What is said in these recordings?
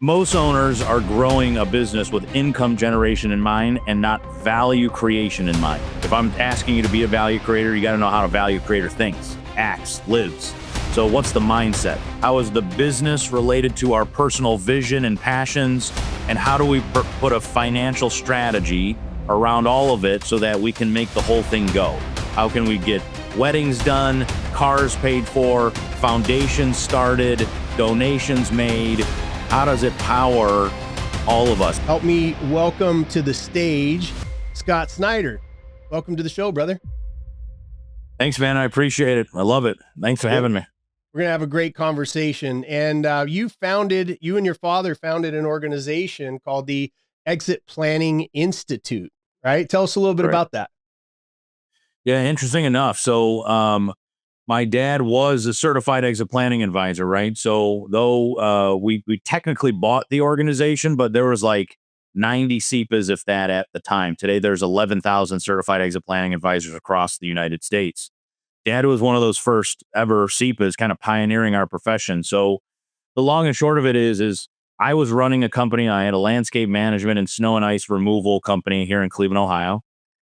Most owners are growing a business with income generation in mind and not value creation in mind. If I'm asking you to be a value creator, you got to know how a value creator thinks, acts, lives. So what's the mindset? How is the business related to our personal vision and passions? And how do we put a financial strategy around all of it so that we can make the whole thing go? How can we get weddings done, cars paid for, foundations started, donations made? How does it power all of us? Help me welcome to the stage, Scott Snider. Welcome to the show, brother. Thanks, man. I appreciate it. I love it. Thanks for having me. We're going to have a great conversation. And you and your father founded an organization called the Exit Planning Institute, right? Tell us a little bit about that. Yeah, interesting enough. So my dad was a certified exit planning advisor, right? So though we technically bought the organization, but there was like 90 SEPAs, if that, at the time. Today, there's 11,000 certified exit planning advisors across the United States. Dad was one of those first ever SEPAs, kind of pioneering our profession. So the long and short of it is I was running a company. I had a landscape management and snow and ice removal company here in Cleveland, Ohio.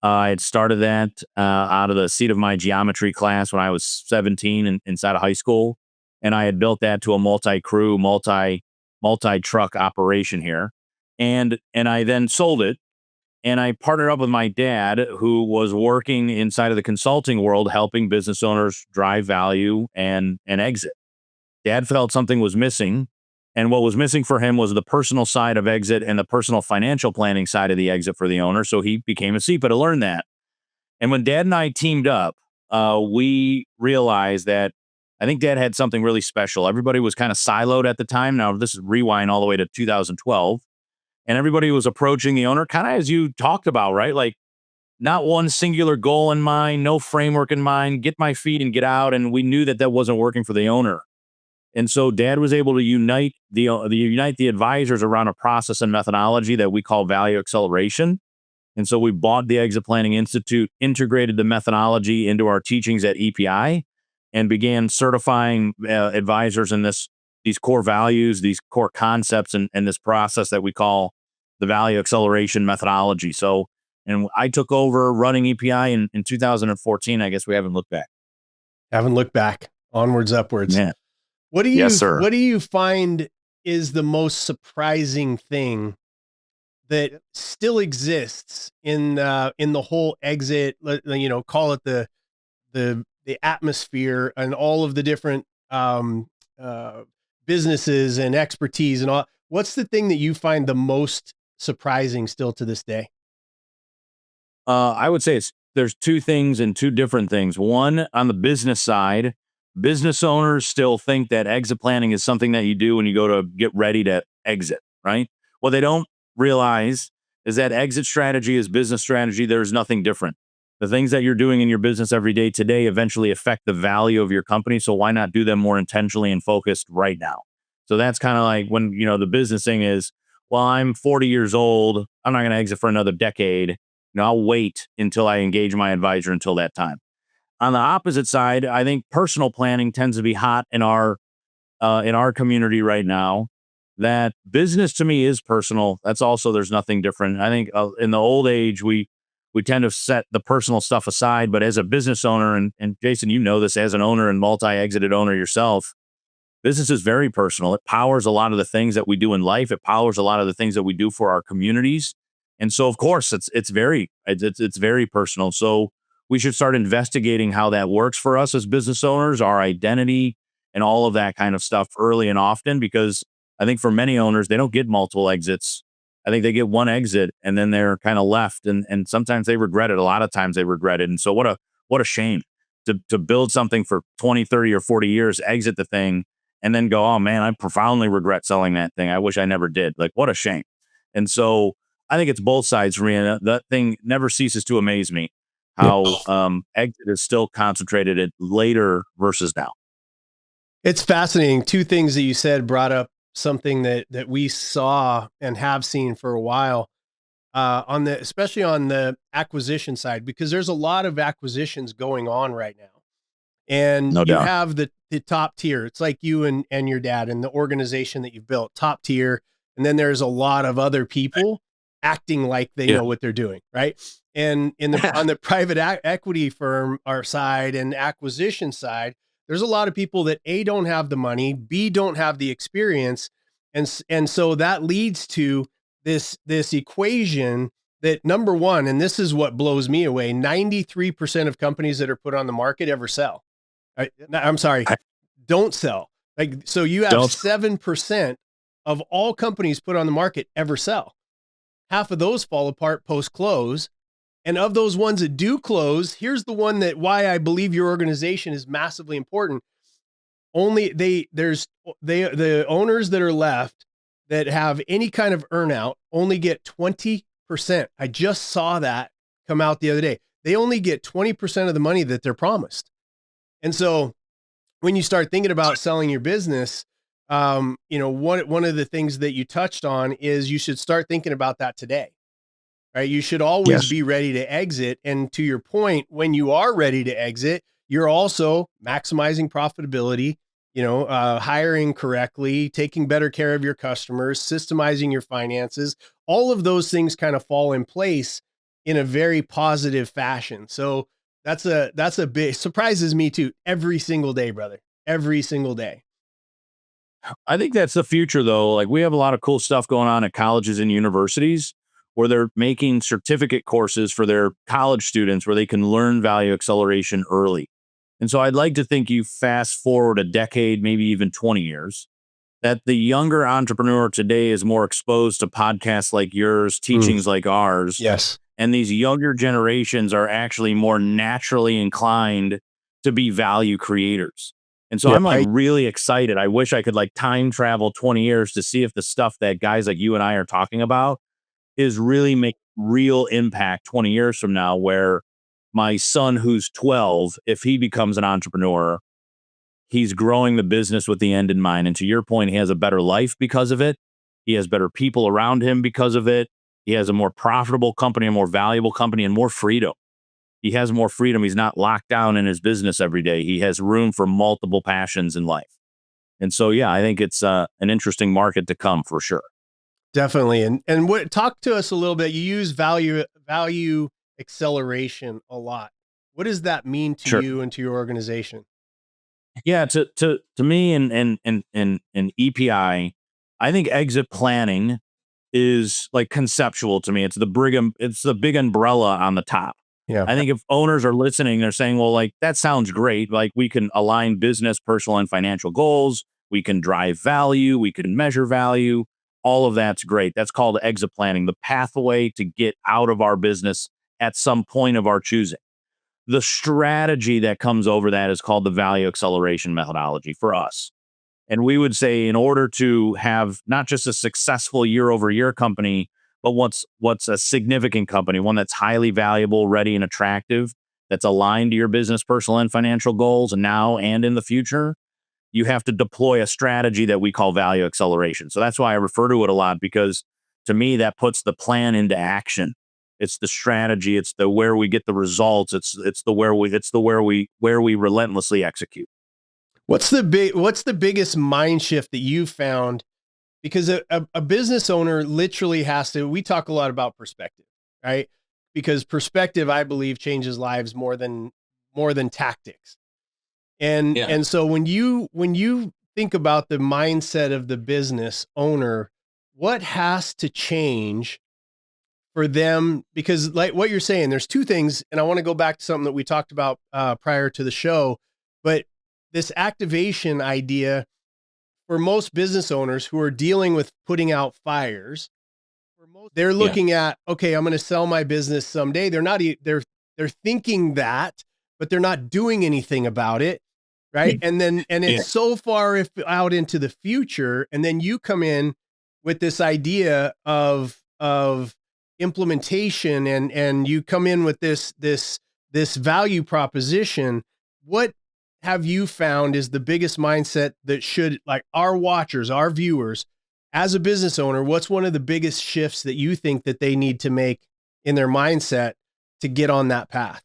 I had started that out of the seat of my geometry class when I was 17 and inside of high school. And I had built that to a multi-crew, multi-truck operation here. And I then sold it. And I partnered up with my dad, who was working inside of the consulting world, helping business owners drive value and exit. Dad felt something was missing. And what was missing for him was the personal side of exit and the personal financial planning side of the exit for the owner. So he became a SEPA to learn that. And when Dad and I teamed up, we realized that I think Dad had something really special. Everybody was kind of siloed at the time. Now, this is rewind all the way to 2012. And everybody was approaching the owner kind of as you talked about, right? Like not one singular goal in mind, no framework in mind, get my feet and get out. And we knew that that wasn't working for the owner. And so Dad was able to unite the advisors around a process and methodology that we call value acceleration. And so we bought the Exit Planning Institute, integrated the methodology into our teachings at EPI, and began certifying advisors in these core values, these core concepts, and this process that we call the value acceleration methodology. So, and I took over running EPI in 2014. I guess we haven't looked back. Haven't looked back. Onwards, upwards. Yeah. What do you Yes, sir. What do you find is the most surprising thing that still exists in the whole exit? Call it the atmosphere and all of the different businesses and expertise and all. What's the thing that you find the most surprising still to this day? I would say there's two things and two different things. One, on the business side, business owners still think that exit planning is something that you do when you go to get ready to exit, right? What they don't realize is that exit strategy is business strategy. There's nothing different. The things that you're doing in your business every day today eventually affect the value of your company. So why not do them more intentionally and focused right now? So that's kind of like when, the business thing is, well, I'm 40 years old. I'm not going to exit for another decade. I'll wait until I engage my advisor until that time. On the opposite side, I think personal planning tends to be hot in our community right now. That business to me is personal. That's also, there's nothing different. I think in the old age, we tend to set the personal stuff aside, but as a business owner, and Jason, you know this as an owner and multi-exited owner yourself, business is very personal. It powers a lot of the things that we do in life. It powers a lot of the things that we do for our communities. And so, of course, it's very personal. So we should start investigating how that works for us as business owners, our identity, and all of that kind of stuff early and often, because I think for many owners, they don't get multiple exits. I think they get one exit and then they're kind of left. And sometimes they regret it. A lot of times they regret it. And so what a shame to build something for 20, 30 or 40 years, exit the thing, and then go, oh man, I profoundly regret selling that thing. I wish I never did. Like, what a shame. And so I think it's both sides, Rihanna. That thing never ceases to amaze me, how exit is still concentrated at later versus now. It's fascinating. Two things that you said brought up something that we saw and have seen for a while, especially on the acquisition side, because there's a lot of acquisitions going on right now. and No you doubt. have the top tier. It's like you and your dad and the organization that you've built, top tier. And then there's a lot of other people acting like they Yeah. know what they're doing, right? And in the on the private equity firm our side and acquisition side, there's a lot of people that A, don't have the money, B, don't have the experience, and so that leads to this equation that, number one, and this is what blows me away, 93% of companies that are put on the market ever sell. I'm sorry, I don't sell. Like, so you have don't. 7% of all companies put on the market ever sell. Half of those fall apart post close. And of those ones that do close, here's the one that why I believe your organization is massively important. Only the owners that are left that have any kind of earnout only get 20%. I just saw that come out the other day. They only get 20% of the money that they're promised. And so when you start thinking about selling your business, one of the things that you touched on is you should start thinking about that today, right? You should always Yes. be ready to exit. And to your point, when you are ready to exit, you're also maximizing profitability, hiring correctly, taking better care of your customers, systemizing your finances. All of those things kind of fall in place in a very positive fashion. So that's a big surprises me too every single day, brother. Every single day. I think that's the future, though. Like, we have a lot of cool stuff going on at colleges and universities where they're making certificate courses for their college students where they can learn value acceleration early. And so I'd like to think you fast forward a decade, maybe even 20 years, that the younger entrepreneur today is more exposed to podcasts like yours, Mm, teachings like ours, yes. and these younger generations are actually more naturally inclined to be value creators. And so Yeah. I'm like really excited. I wish I could like time travel 20 years to see if the stuff that guys like you and I are talking about is really make real impact 20 years from now, where my son who's 12, if he becomes an entrepreneur, he's growing the business with the end in mind. And to your point, he has a better life because of it. He has better people around him because of it. He has a more profitable company, a more valuable company, and more freedom. He has more freedom. He's not locked down in his business every day. He has room for multiple passions in life. And so, yeah, I think it's an interesting market to come for sure. Definitely. And what talk to us a little bit. You use value acceleration a lot. What does that mean to Sure. you and to your organization? Yeah, to me and EPI, I think exit planning is like conceptual to me. It's the big umbrella on the top. Yeah. I think if owners are listening, they're saying, well, like that sounds great. Like we can align business, personal, and financial goals. We can drive value. We can measure value. All of that's great. That's called exit planning, the pathway to get out of our business at some point of our choosing. The strategy that comes over that is called the value acceleration methodology for us. And we would say, in order to have not just a successful year over year company, but what's a significant company, one that's highly valuable, ready, and attractive, that's aligned to your business, personal, and financial goals now and in the future, you have to deploy a strategy that we call value acceleration. So that's why I refer to it a lot, because to me that puts the plan into action. It's the strategy, it's the where we get the results, it's the where we relentlessly execute. What's the biggest mind shift that you found? Because a business owner literally has to, we talk a lot about perspective, right? Because perspective, I believe, changes lives more than tactics. And so when you think about the mindset of the business owner, what has to change for them? Because like what you're saying, there's two things, and I want to go back to something that we talked about prior to the show, but this activation idea for most business owners who are dealing with putting out fires, they're Yeah. looking at, okay, I'm going to sell my business someday. They're not, they're thinking that, but they're not doing anything about it. Right. And Yeah. it's so far if out into the future. And then you come in with this idea of implementation and you come in with this value proposition. What have you found is the biggest mindset that should, like, our watchers, our viewers, as a business owner, what's one of the biggest shifts that you think that they need to make in their mindset to get on that path?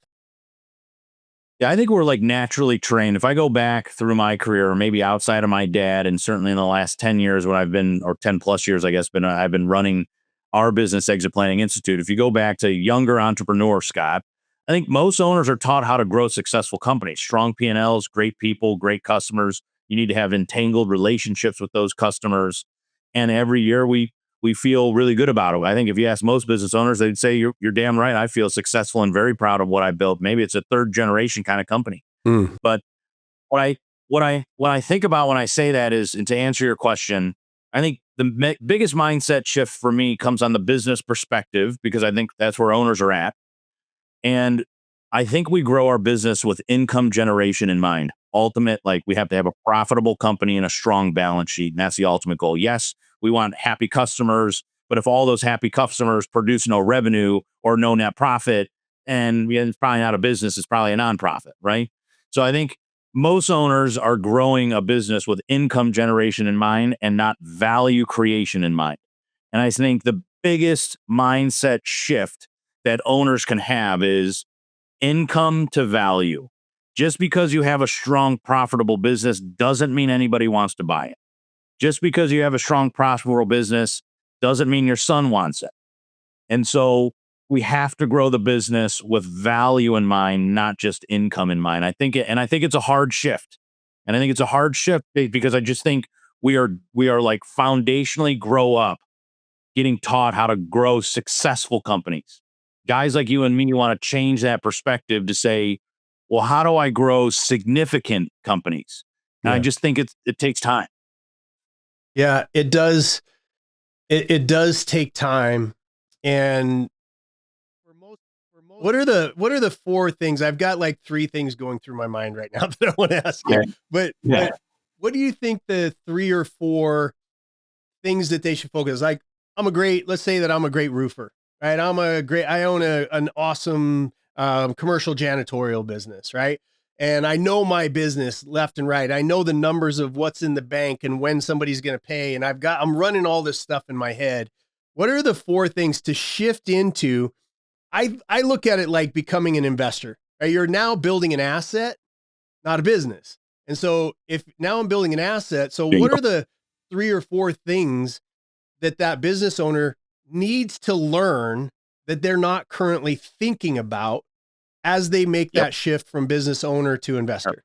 Yeah, I think we're like naturally trained. If I go back through my career, or maybe outside of my dad, and certainly in the last 10 years when I've been, or 10 plus years, I guess, I've been running our business Exit Planning Institute. If you go back to younger entrepreneur Scott, I think most owners are taught how to grow successful companies, strong P&Ls, great people, great customers. You need to have entangled relationships with those customers. And every year we feel really good about it. I think if you ask most business owners, they'd say you're damn right. I feel successful and very proud of what I built. Maybe it's a third generation kind of company. Mm. But what I think about when I say that is, and to answer your question, I think the biggest mindset shift for me comes on the business perspective because I think that's where owners are at. And I think we grow our business with income generation in mind. Ultimate, like we have to have a profitable company and a strong balance sheet. And that's the ultimate goal. Yes, we want happy customers, but if all those happy customers produce no revenue or no net profit, and it's probably not a business, it's probably a nonprofit, right? So I think most owners are growing a business with income generation in mind and not value creation in mind. And I think the biggest mindset shift that owners can have is income to value. Just because you have a strong, profitable business doesn't mean anybody wants to buy it. Just because you have a strong, profitable business doesn't mean your son wants it. And so we have to grow the business with value in mind, not just income in mind. I think it's a hard shift. And I think it's a hard shift because I just think we are like foundationally grow up getting taught how to grow successful companies. Guys like you and me want to change that perspective to say, well, how do I grow significant companies? And I Yeah. just think it takes time. Yeah, it does. It does take time. And what are the four things? I've got like three things going through my mind right now that I want to ask you. Okay. But what do you think the three or four things that they should focus? Like, let's say that I'm a great roofer, right? I own an awesome commercial janitorial business, right? And I know my business left and right. I know the numbers of what's in the bank and when somebody's going to pay. And I'm running all this stuff in my head. What are the four things to shift into? I look at it like becoming an investor, right? You're now building an asset, not a business. And so if now I'm building an asset, so what Bingo. are the three or four things that business owner needs to learn that they're not currently thinking about as they make Yep. that shift from business owner to investor?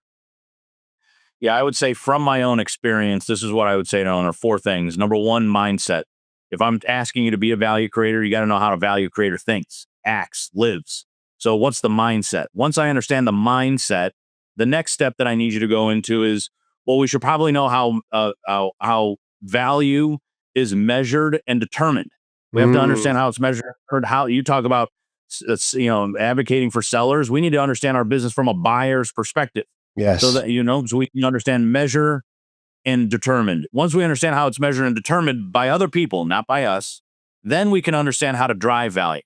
Yeah, I would say from my own experience, this is what I would say to owner: four things. Number one, mindset. If I'm asking you to be a value creator, you got to know how a value creator thinks, acts, lives. So, what's the mindset? Once I understand the mindset, the next step that I need you to go into is, well, we should probably know how value is measured and determined. We have to Mm, understand how it's measured. Heard how you talk about, advocating for sellers. We need to understand our business from a buyer's perspective so yes. that so we can understand measure and determined. Once we understand how it's measured and determined by other people, not by us, then we can understand how to drive value.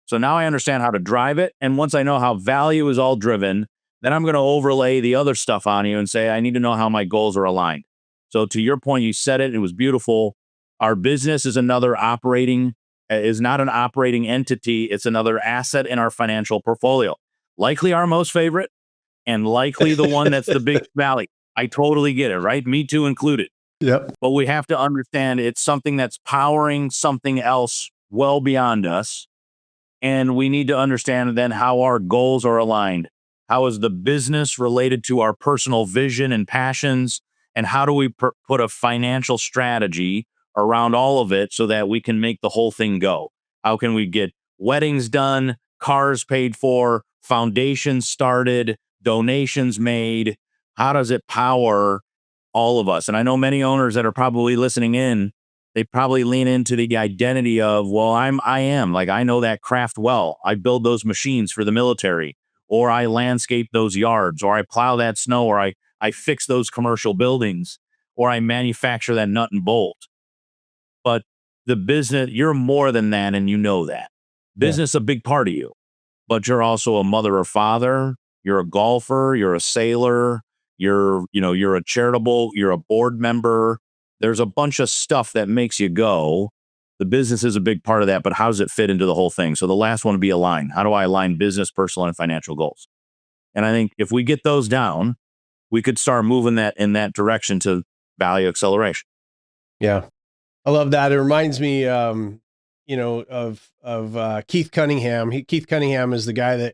So now I understand how to drive it. And once I know how value is all driven, then I'm going to overlay the other stuff on you and say, I need to know how my goals are aligned. So to your point, you said it, it was beautiful. Our business is is not an operating entity. It's another asset in our financial portfolio. Likely our most favorite, and likely the one that's the big valley. I totally get it, right? Me too included. Yep. But we have to understand it's something that's powering something else well beyond us. And we need to understand then how our goals are aligned. How is the business related to our personal vision and passions? And how do we put a financial strategy around all of it so that we can make the whole thing go? How can we get weddings done, cars paid for, foundations started, donations made? How does it power all of us? And I know many owners that are probably listening in, they probably lean into the identity of, well, I am like, I know that craft well. I build those machines for the military, or I landscape those yards, or I plow that snow, or I fix those commercial buildings, or I manufacture that nut and bolt. But the business, you're more than that, and you know that. Yeah. Business is a big part of you, but you're also a mother or father, you're a golfer, you're a sailor, you're a charitable, you're a board member. There's a bunch of stuff that makes you go. The business is a big part of that, but how does it fit into the whole thing? So the last one would be align. How do I align business, personal, and financial goals? And I think if we get those down, we could start moving that in that direction to value acceleration. Yeah. I love that. It reminds me, of Keith Cunningham. Keith Cunningham is the guy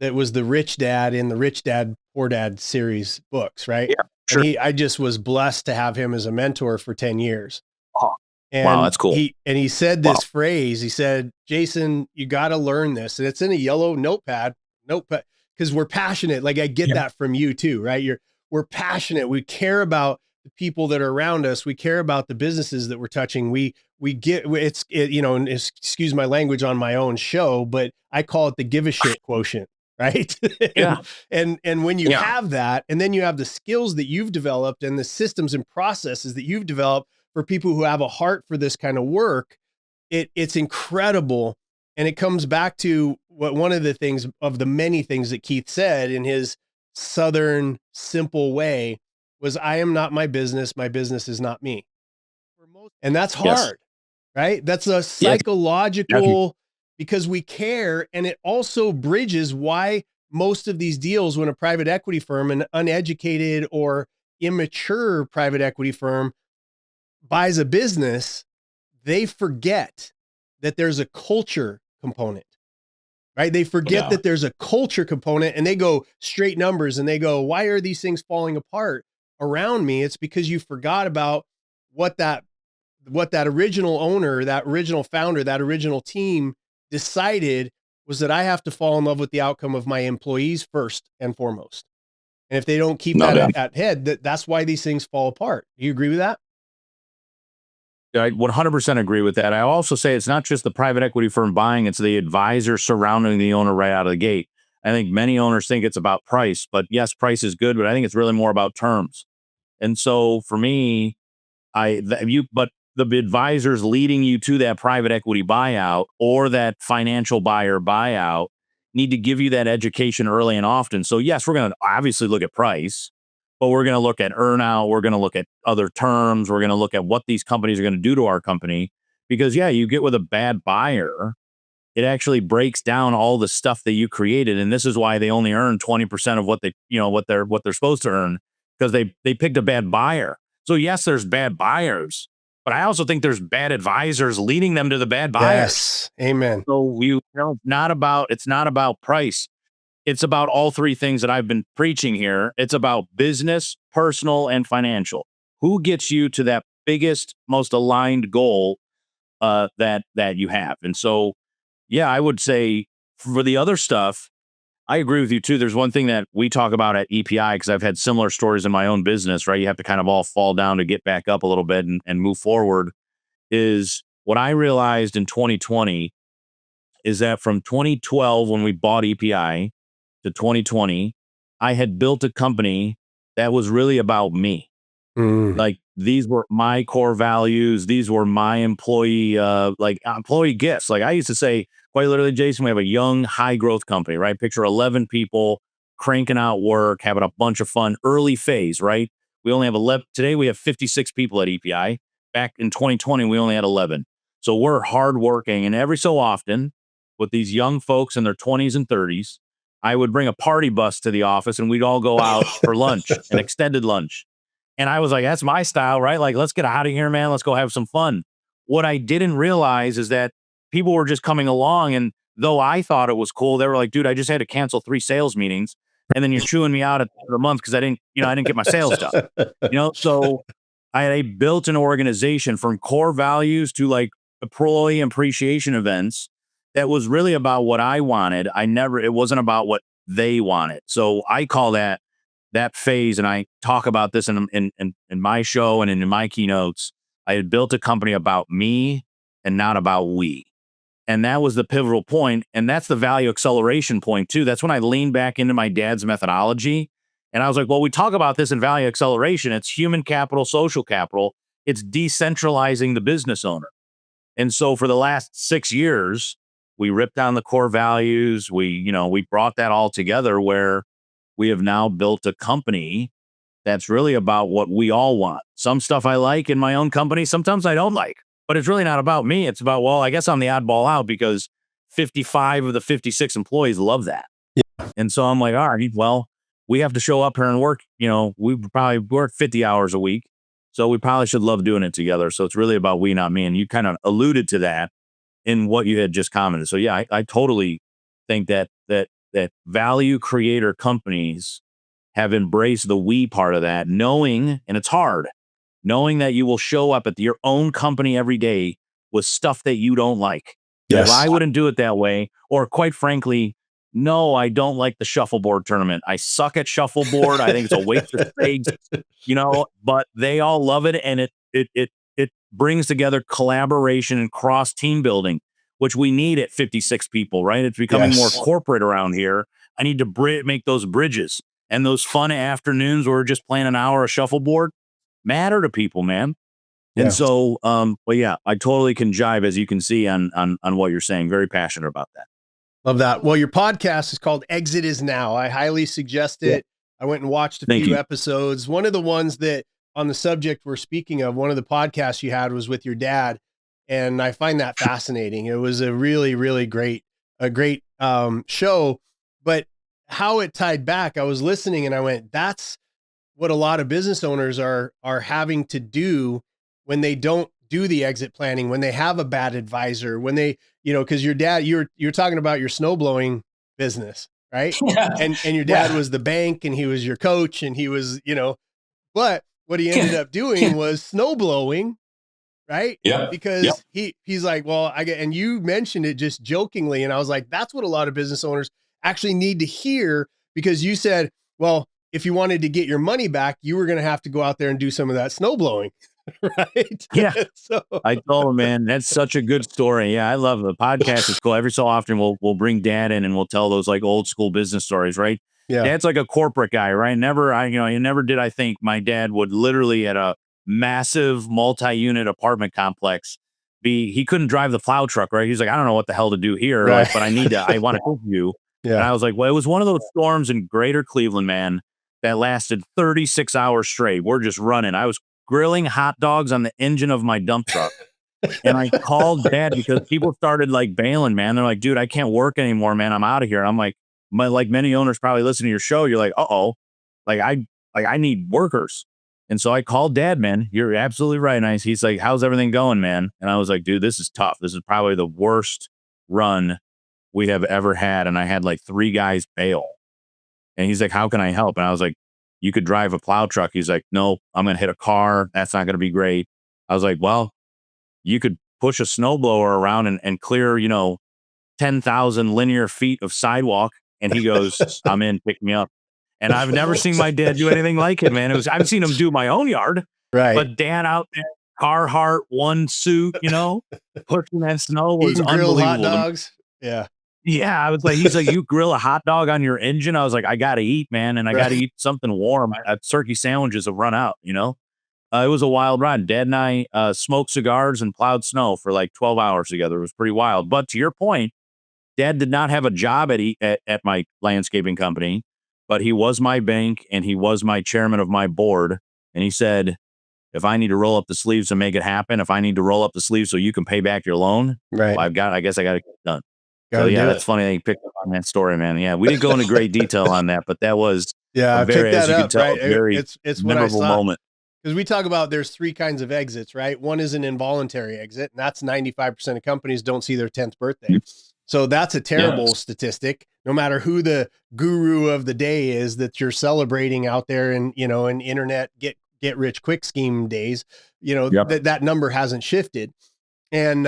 that was the rich dad in the Rich Dad Poor Dad series books, right? Yeah, And sure. I just was blessed to have him as a mentor for 10 years. Oh, wow, And that's cool. he said Wow. this phrase. He said, "Jason, you got to learn this." And it's in a yellow notepad, because we're passionate. Like I get Yeah. that from you too, right? We're passionate. We care about the people that are around us. We care about the businesses that we're touching. We get and excuse my language on my own show, but I call it the give a shit quotient, right? Yeah. And when you Yeah. have that, and then you have the skills that you've developed and the systems and processes that you've developed for people who have a heart for this kind of work, it's incredible. And it comes back to what one of the things of the many things that Keith said in his Southern simple way was, I am not my business is not me. And that's Yes. hard, right? That's a Yes. Definitely. psychological, because we care. And it also bridges why most of these deals, when a private equity firm, an uneducated or immature private equity firm buys a business, they forget that there's a culture component, right? They forget Yeah. that there's a culture component, and they go straight numbers and they go, why are these things falling apart around me? It's because you forgot about what that original owner, that original founder, that original team decided was that I have to fall in love with the outcome of my employees first and foremost. And if they don't keep No that doubt. at head, that's why these things fall apart. Do you agree with that? I 100% agree with that. I also say it's not just the private equity firm buying, it's the advisor surrounding the owner right out of the gate. I think many owners think it's about price, but yes, price is good, but I think it's really more about terms. And so for me, but the advisors leading you to that private equity buyout or that financial buyer buyout need to give you that education early and often. So yes, we're going to obviously look at price, but we're going to look at earnout. We're going to look at other terms. We're going to look at what these companies are going to do to our company, because yeah, you get with a bad buyer, it actually breaks down all the stuff that you created. And this is why they only earn 20% of what they're supposed to earn, because they picked a bad buyer. So yes, there's bad buyers, but I also think there's bad advisors leading them to the bad buyers. Yes. Amen. So it's not about price. It's about all three things that I've been preaching here. It's about business, personal, and financial. Who gets you to that biggest, most aligned goal that you have? And so yeah, I would say for the other stuff, I agree with you too. There's one thing that we talk about at EPI, because I've had similar stories in my own business, right? You have to kind of all fall down to get back up a little bit and move forward. Is what I realized in 2020 is that from 2012, when we bought EPI, to 2020, I had built a company that was really about me. Mm. Like, these were my core values. These were my employee gifts. Like I used to say, quite literally, Jason, we have a young, high growth company, right? Picture 11 people cranking out work, having a bunch of fun, early phase, right? We only have 11. Today, we have 56 people at EPI. Back in 2020, we only had 11. So we're hardworking. And every so often, with these young folks in their 20s and 30s, I would bring a party bus to the office and we'd all go out for lunch, an extended lunch. And I was like, that's my style, right? Like, let's get out of here, man. Let's go have some fun. What I didn't realize is that people were just coming along. And though I thought it was cool, they were like, dude, I just had to cancel 3 sales meetings. And then you're chewing me out at the end of the month because I didn't get my sales done. So I built an organization from core values to like employee appreciation events that was really about what I wanted. It wasn't about what they wanted. So I call that phase, and I talk about this in my show and in my keynotes. I had built a company about me and not about we. And that was the pivotal point. And that's the value acceleration point too. That's when I leaned back into my dad's methodology. And I was like, well, we talk about this in value acceleration. It's human capital, social capital. It's decentralizing the business owner. And so for the last 6 years, we ripped down the core values. We brought that all together where we have now built a company that's really about what we all want. Some stuff I like in my own company, sometimes I don't like, but it's really not about me. It's about, well, I guess I'm the oddball out because 55 of the 56 employees love that. And so I'm like, all right, well, we have to show up here and work. We probably work 50 hours a week. So we probably should love doing it together. So it's really about we, not me. And you kind of alluded to that in what you had just commented. So yeah, I totally think that value creator companies have embraced the we part of that, knowing, and it's hard, knowing that you will show up at your own company every day with stuff that you don't like. You're like, well, Yes. I wouldn't do it that way. Or quite frankly, no, I don't like the shuffleboard tournament. I suck at shuffleboard. I think it's a waste of space, but they all love it. And it brings together collaboration and cross team building, which we need at 56 people, right? It's becoming more Yes. corporate around here. I need to make those bridges and those fun afternoons where we're just playing an hour of shuffleboard matter to people, man. And Yeah. so, but yeah, I totally can jive, as you can see on what you're saying. Very passionate about that. Love that. Well, your podcast is called Exit Is Now. I highly suggest Yeah. it. I went and watched a Thank few you. episodes. One of the ones that on the subject we're speaking of, one of the podcasts you had was with your dad. And I find that fascinating. It was a really, really great show, but how it tied back, I was listening and I went, that's what a lot of business owners are having to do when they don't do the exit planning, when they have a bad advisor, when they, because your dad, you're talking about your snow blowing business, right? Yeah. And your dad was the bank and he was your coach and he was, but what he ended up doing was snow blowing, right? Yep. Because he's like, well, and you mentioned it just jokingly. And I was like, that's what a lot of business owners actually need to hear, because you said, well, if you wanted to get your money back, you were going to have to go out there and do some of that snow blowing. Right. Yeah. So I told him, man, that's such a good story. Yeah, I love it. The podcast is cool. Every so often we'll bring dad in and we'll tell those like old school business stories, right? yeah, Dad's like a corporate guy, right? Never did I think my dad would literally at a massive multi-unit apartment complex he couldn't drive the plow truck, right? He's like, I don't know what the hell to do here, right. like, but I want to help you. And Yeah. I was like, well, it was one of those storms in greater Cleveland, man, that lasted 36 hours straight. We're just running. I was grilling hot dogs on the engine of my dump truck. And I called dad because people started like bailing, man. They're like, dude, I can't work anymore, man. I'm out of here. I'm like, like many owners probably listen to your show. You're like, uh-oh, I need workers. And so I called dad, man. You're absolutely right. And he's like, how's everything going, man? And I was like, dude, this is tough. This is probably the worst run we have ever had. And I had like 3 guys bail. And he's like, how can I help? And I was like, you could drive a plow truck. He's like, no, I'm going to hit a car. That's not going to be great. I was like, well, you could push a snowblower around and clear, 10,000 linear feet of sidewalk. And he goes, I'm in, pick me up. And I've never seen my dad do anything like it, man. I've seen him do my own yard, Right. but dad out there, Carhartt, one suit, pushing that snow was Eating grilled hot unbelievable. dogs. Yeah. Yeah, I was like, he's like, you grill a hot dog on your engine? I was like, I got to eat, man, and I got to eat something warm. Turkey sandwiches have run out, It was a wild ride. Dad and I smoked cigars and plowed snow for like 12 hours together. It was pretty wild. But to your point, Dad did not have a job at my landscaping company, but he was my bank and he was my chairman of my board. And he said, if I need to roll up the sleeves to make it happen, if I need to roll up the sleeves so you can pay back your loan, Right. well, I guess I got to get it done. Gotta So yeah, do that's it. funny that you picked up on that story, man. Yeah, we didn't go into great detail on that, but that was Yeah. a I very, picked as that you can up. tell, Right. a very It's what I memorable saw. moment. Because we talk about there's 3 kinds of exits, right? One is an involuntary exit, and that's 95% of companies don't see their 10th birthday. So that's a terrible statistic. No matter who the guru of the day is that you're celebrating out there in, in internet get rich quick scheme days, Yep. that number hasn't shifted. And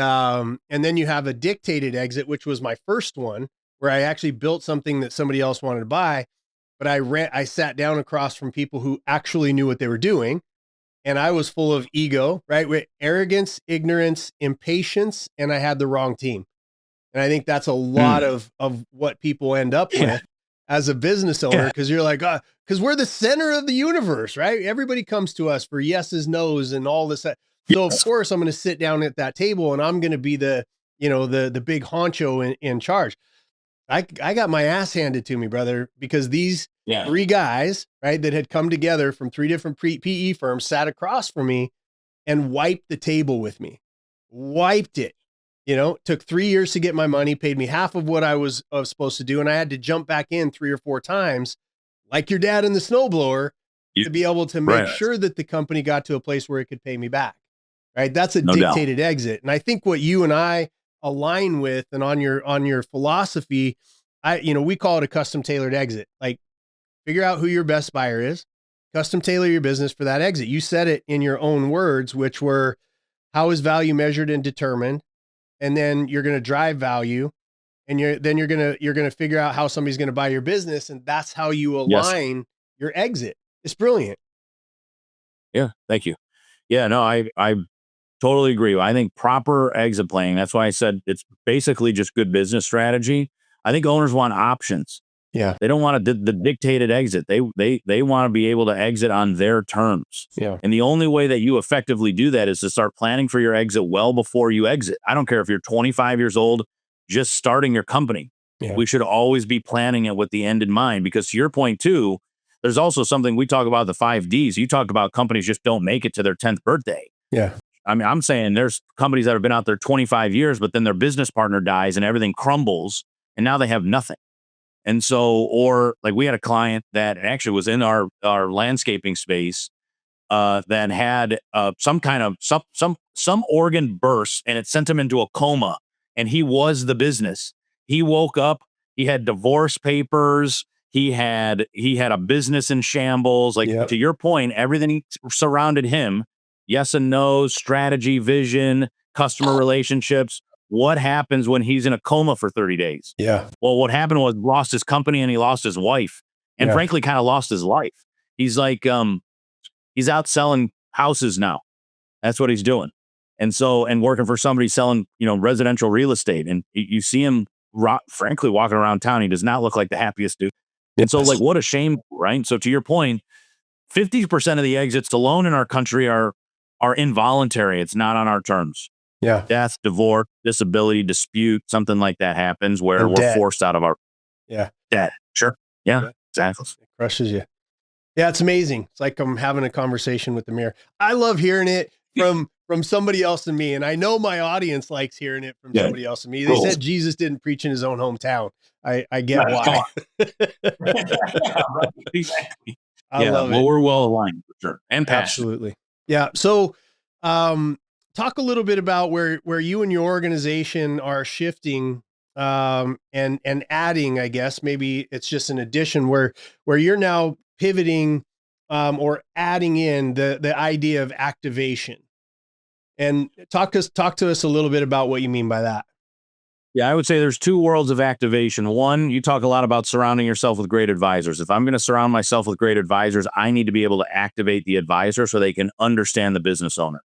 then you have a dictated exit, which was my first one, where I actually built something that somebody else wanted to buy, but I sat down across from people who actually knew what they were doing. And I was full of ego, right? With arrogance, ignorance, impatience, and I had the wrong team. And I think that's a lot of what people end up with as a business owner, because you're like, because we're the center of the universe, right? Everybody comes to us for yeses, nos, and all this. So of course I'm going to sit down at that table and I'm going to be the, the big honcho in charge. I got my ass handed to me, brother, because these 3 guys, right, that had come together from 3 different PE firms sat across from me and wiped the table with me, wiped it. Took 3 years to get my money, paid me half of what I was supposed to do. And I had to jump back in 3 or 4 times, like your dad in the snowblower, You, to be able to make right. sure that the company got to a place where it could pay me back. Right. That's a No doubt. dictated exit. And I think what you and I align with, and on your philosophy, we call it a custom tailored exit. Like, figure out who your best buyer is, custom tailor your business for that exit. You said it in your own words, which were, how is value measured and determined? And then you're going to drive value, and you're going to figure out how somebody's going to buy your business, and that's how you Yes. align your exit. It's brilliant. Yeah. Thank you. Yeah. No, I totally agree. I think proper exit planning. That's why I said it's basically just good business strategy. I think owners want options. Yeah. They don't want the dictated exit. They want to be able to exit on their terms. Yeah. And the only way that you effectively do that is to start planning for your exit well before you exit. I don't care if you're 25 years old, just starting your company. Yeah. We should always be planning it with the end in mind, because to your point too, there's also something we talk about, the 5 Ds. You talked about companies just don't make it to their 10th birthday. Yeah. I mean, I'm saying there's companies that have been out there 25 years, but then their business partner dies and everything crumbles and now they have nothing. And so, or like we had a client that actually was in our landscaping space, that had some kind of some organ burst, and it sent him into a coma. And he was the business. He woke up. He had divorce papers. He had a business in shambles. Like, Yep. to your point, everything surrounded him. Yes and no, strategy, vision, customer relationships. What happens when he's in a coma for 30 days? Yeah. Well, what happened was lost his company and he lost his wife, and Yeah. frankly, kind of lost his life. He's like, he's out selling houses now. That's what he's doing. And so, and working for somebody selling, residential real estate. And you see him, frankly, walking around town. He does not look like the happiest dude. And so, like, Yes. what a shame, right? So, to your point, 50% of the exits alone in our country are involuntary. It's not on our terms. Yeah. Death, divorce, disability, dispute, something like that happens where And we're debt. forced out of our Yeah. debt. Sure. Yeah, Yeah. exactly. It crushes you. Yeah, it's amazing. It's like I'm having a conversation with the mirror. I love hearing it from somebody else than me, and I know my audience likes hearing it from Yeah. somebody else than me. They said Jesus didn't preach in his own hometown. I get why. Exactly. I love well, it. we're well aligned for sure, and passionate. Absolutely. Yeah. So, talk a little bit about where you and your organization are shifting, and adding. I guess maybe it's just an addition where you're now pivoting, or adding in the idea of activation. And talk to us a little bit about what you mean by that. Yeah, I would say there's two worlds of activation. One, you talk a lot about surrounding yourself with great advisors. If I'm going to surround myself with great advisors, I need to be able to activate the advisor so they can understand the business owner.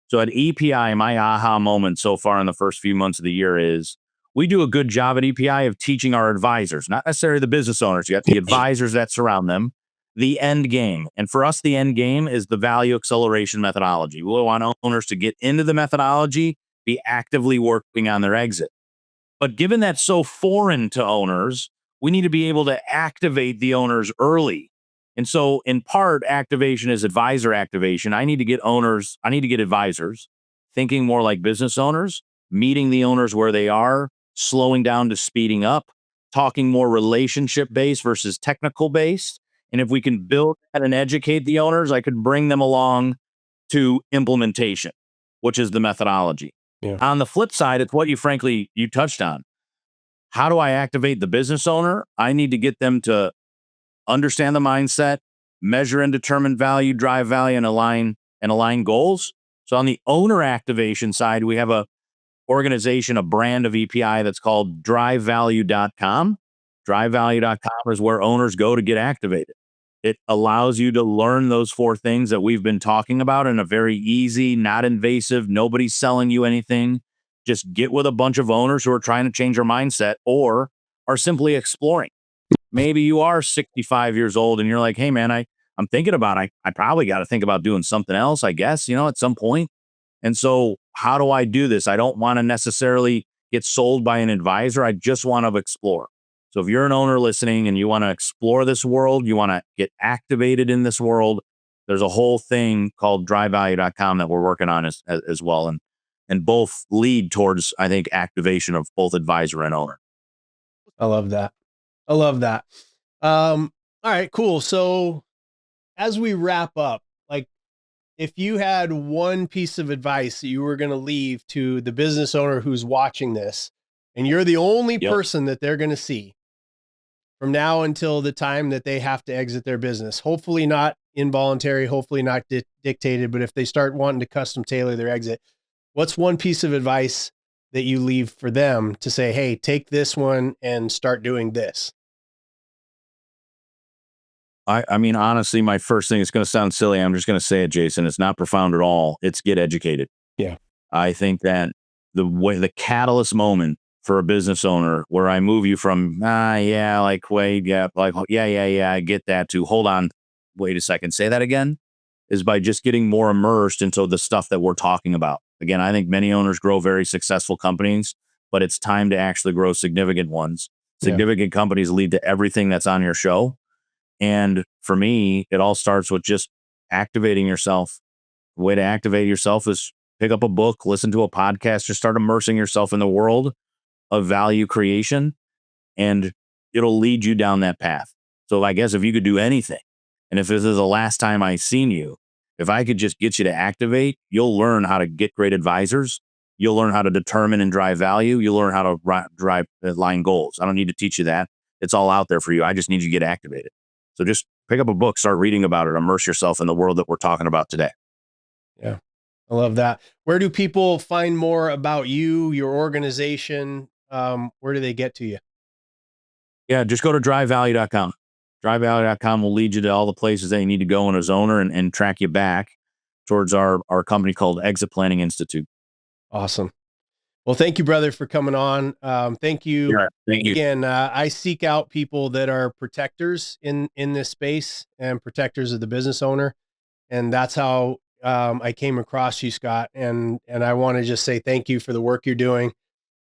So at EPI, my aha moment so far in the first few months of the year is we do a good job at EPI of teaching our advisors, not necessarily the business owners, you got the advisors that surround them, the end game. And for us, the end game is the value acceleration methodology. We want owners to get into the methodology, be actively working on their exit. But given that's so foreign to owners, we need to be able to activate the owners early. And so, in part, activation is advisor activation. I need to get advisors thinking more like business owners, meeting the owners where they are, slowing down to speeding up, talking more relationship based versus technical based. And if we can build that and educate the owners, I could bring them along to implementation, which is the methodology. Yeah. On the flip side, it's what you touched on. How do I activate the business owner? I need to get them to understand the mindset, measure and determine value, drive value, and align goals. So on the owner activation side, we have a organization, a brand of EPI that's called drivevalue.com. Drivevalue.com is where owners go to get activated. It allows you to learn those four things that we've been talking about in a very easy, not invasive, nobody's selling you anything. Just get with a bunch of owners who are trying to change their mindset or are simply exploring. Maybe you are 65 years old and you're like, hey man, I'm thinking about I probably got to think about doing something else, I guess, at some point. And so how do I do this? I don't want to necessarily get sold by an advisor. I just want to explore. So if you're an owner listening and you want to explore this world, you want to get activated in this world, there's a whole thing called drivevalue.com that we're working on as well. And and both lead towards, I think, activation of both advisor and owner. I love that. I love that. All right, cool. So as we wrap up, like if you had one piece of advice that you were going to leave to the business owner who's watching this, and you're the only Yep. person that they're going to see from now until the time that they have to exit their business, hopefully not involuntary, hopefully not dictated, but if they start wanting to custom tailor their exit, what's one piece of advice that you leave for them to say, hey, take this one and start doing this? I mean, honestly, my first thing is going to sound silly. I'm just going to say it, Jason. It's not profound at all. It's get educated. Yeah. I think that the catalyst moment for a business owner where I move you from, yeah, like, wait, yeah, like, yeah, I get that, to hold on, wait a second, say that again, is by just getting more immersed into the stuff that we're talking about. Again, I think many owners grow very successful companies, but it's time to actually grow significant ones. Yeah. Significant companies lead to everything that's on your show. And for me, it all starts with just activating yourself. The way to activate yourself is pick up a book, listen to a podcast, just start immersing yourself in the world of value creation, and it'll lead you down that path. So I guess if you could do anything, and if this is the last time I seen you, if I could just get you to activate, you'll learn how to get great advisors. You'll learn how to determine and drive value. You'll learn how to drive line goals. I don't need to teach you that. It's all out there for you. I just need you to get activated. So just pick up a book, start reading about it, immerse yourself in the world that we're talking about today. Yeah. I love that. Where do people find more about you, your organization? Where do they get to you? Yeah, just go to drivevalue.com. Drivevalue.com will lead you to all the places that you need to go in as owner, and track you back towards our company called Exit Planning Institute. Awesome. Well, thank you, brother, for coming on. Thank you. Yeah, thank you. Again, I seek out people that are protectors in this space and protectors of the business owner. And that's how I came across you, Scott. And I want to just say thank you for the work you're doing,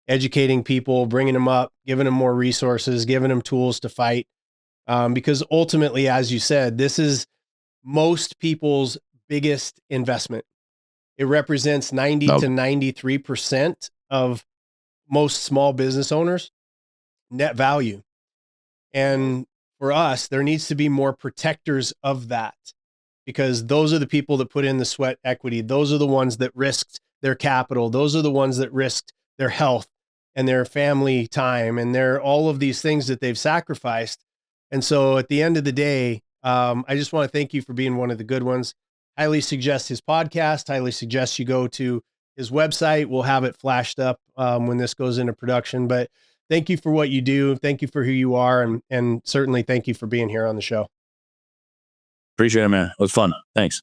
educating people, bringing them up, giving them more resources, giving them tools to fight. Because ultimately, as you said, this is most people's biggest investment. It represents 90 No, to 93% of most small business owners' net value. And for us, there needs to be more protectors of that, because those are the people that put in the sweat equity. Those are the ones that risked their capital. Those are the ones that risked their health and their family time and their all of these things that they've sacrificed. And so at the end of the day, I just want to thank you for being one of the good ones. Highly suggest his podcast. Highly suggest you go to his website. We'll have it flashed up when this goes into production. But thank you for what you do. Thank you for who you are. And certainly thank you for being here on the show. appreciate it, man. It was fun. Thanks.